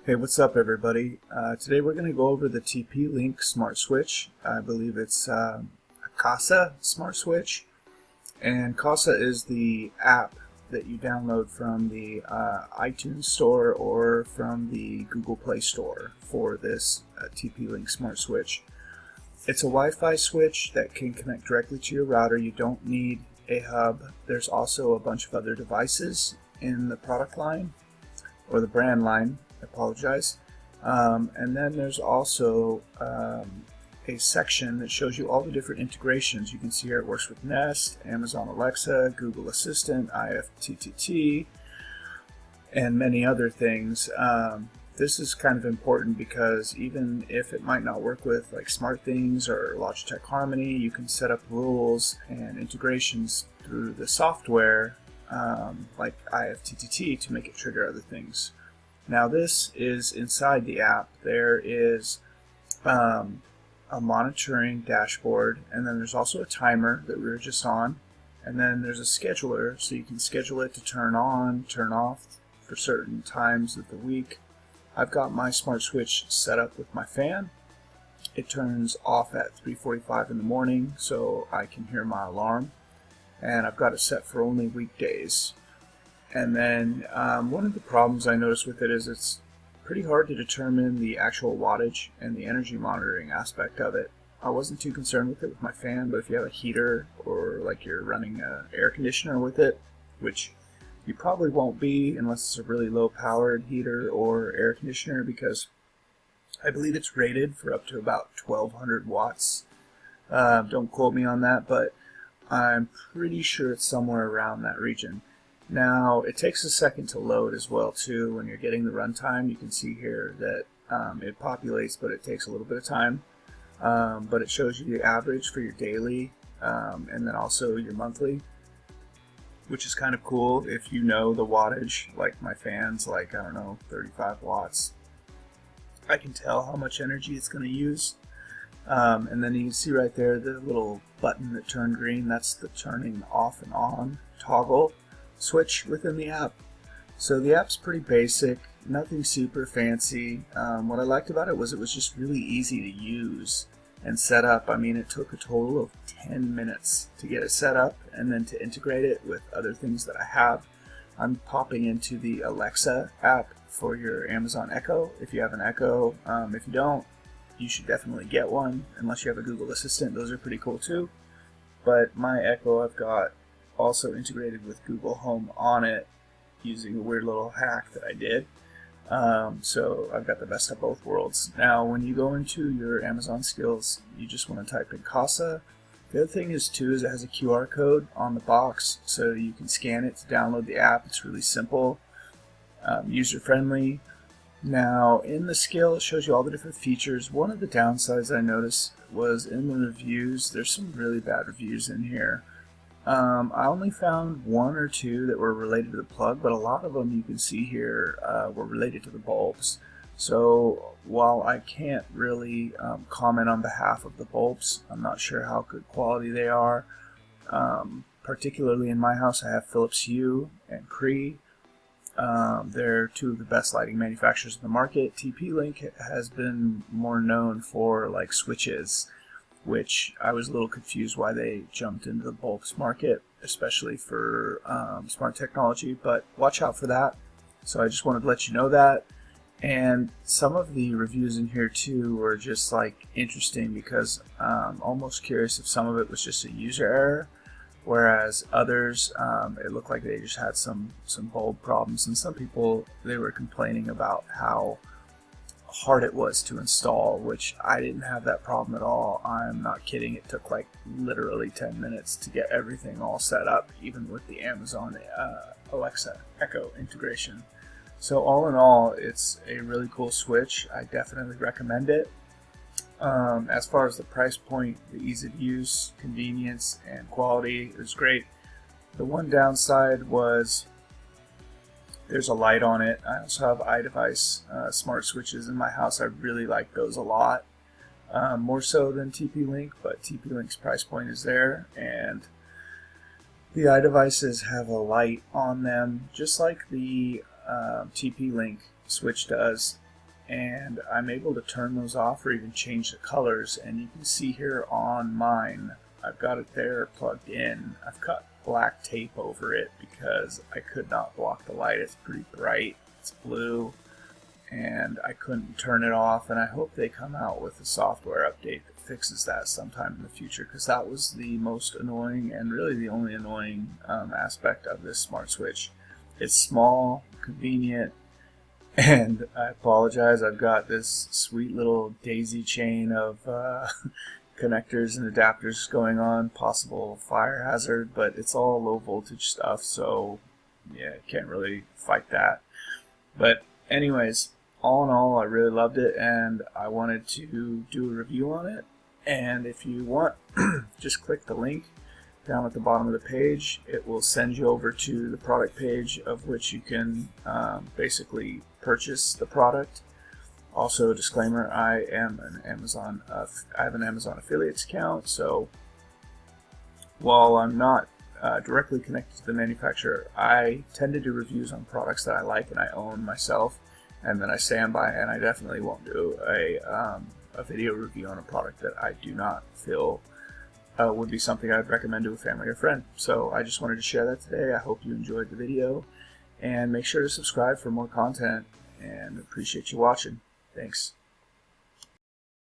Hey, what's up everybody? Today we're going to go over the TP-Link Smart Switch. I believe it's a Kasa Smart Switch. And Kasa is the app that you download from the iTunes Store or from the Google Play Store for this TP-Link Smart Switch. It's a Wi-Fi switch that can connect directly to your router. You don't need a hub. There's also a bunch of other devices in the product line, or the brand line. I apologize. And then there's also a section that shows you all the different integrations. You can see here it works with Nest, Amazon Alexa, Google Assistant, IFTTT, and many other things. This is kind of important because even if it might not work with like SmartThings or Logitech Harmony, you can set up rules and integrations through the software like IFTTT to make it trigger other things. Now this is inside the app. There is a monitoring dashboard, and then there's also a timer that we were just on, and then there's a scheduler so you can schedule it to turn on, turn off for certain times of the week. I've got my smart switch set up with my fan. It turns off at 3:45 in the morning so I can hear my alarm, and I've got it set for only weekdays. And then one of the problems I noticed with it is it's pretty hard to determine the actual wattage and the energy monitoring aspect of it. I wasn't too concerned with it with my fan, but if you have a heater or like you're running an air conditioner with it, which you probably won't be unless it's a really low powered heater or air conditioner, because I believe it's rated for up to about 1200 watts. Don't quote me on that, but I'm pretty sure it's somewhere around that region. Now, it takes a second to load as well too. When you're getting the runtime, you can see here that it populates, but it takes a little bit of time. But it shows you the average for your daily and then also your monthly, which is kind of cool if you know the wattage. Like my fan's like, I don't know, 35 watts. I can tell how much energy it's going to use. And then you can see right there the little button that turned green. That's the turning off and on toggle switch within the app. So the app's pretty basic, nothing super fancy. What I liked about it was just really easy to use and set up. I mean, it took a total of 10 minutes to get it set up and then to integrate it with other things that I have. I'm popping into the Alexa app for your Amazon Echo if you have an Echo. If you don't, you should definitely get one unless you have a Google Assistant. Those are pretty cool too. But my Echo I've got also integrated with Google Home on it using a weird little hack that I did. So I've got the best of both worlds. Now when you go into your Amazon skills, you just want to type in Kasa. The other thing is too is it has a QR code on the box so you can scan it to download the app. It's really simple, user friendly. Now in the skill it shows you all the different features. One of the downsides I noticed was in the reviews. There's some really bad reviews in here. I only found one or two that were related to the plug, but a lot of them you can see here were related to the bulbs. So while I can't really comment on behalf of the bulbs, I'm not sure how good quality they are. Particularly in my house I have Philips Hue and Cree. They're two of the best lighting manufacturers in the market. TP-Link has been more known for like switches, which I was a little confused why they jumped into the bulbs market, especially for smart technology, but watch out for that. So I just wanted to let you know that. And some of the reviews in here too were just like interesting because I'm almost curious if some of it was just a user error, whereas others it looked like they just had some bulb problems, and some people, they were complaining about how hard it was to install, which I didn't have that problem at all. I'm not kidding, it took like literally 10 minutes to get everything all set up, even with the Amazon Alexa Echo integration. So all in all, it's a really cool switch. I definitely recommend it. As far as the price point, the ease of use, convenience, and quality, it was great. The one downside was there's a light on it. I also have iDevice smart switches in my house. I really like those a lot, more so than TP-Link, but TP-Link's price point is there, and the iDevices have a light on them, just like the TP-Link switch does. and I'm able to turn those off or even change the colors. And you can see here on mine, I've got it there plugged in. I've cut black tape over it because I could not block the light. It's pretty bright, it's blue, and I couldn't turn it off. And I hope they come out with a software update that fixes that sometime in the future, because that was the most annoying and really the only annoying aspect of this smart switch. It's small, convenient, and I apologize, I've got this sweet little daisy chain of connectors and adapters going on, possible fire hazard, but it's all low voltage stuff, so yeah, can't really fight that. But anyways, all in all, I really loved it, and I wanted to do a review on it. And if you want, just click the link down at the bottom of the page. It will send you over to the product page, of which you can basically purchase the product. Also, disclaimer, I have an Amazon affiliates account, so while I'm not directly connected to the manufacturer, I tend to do reviews on products that I like and I own myself, and then I stand by, and I definitely won't do a video review on a product that I do not feel would be something I'd recommend to a family or friend. So I just wanted to share that today. I hope you enjoyed the video, and make sure to subscribe for more content, and appreciate you watching. Thanks.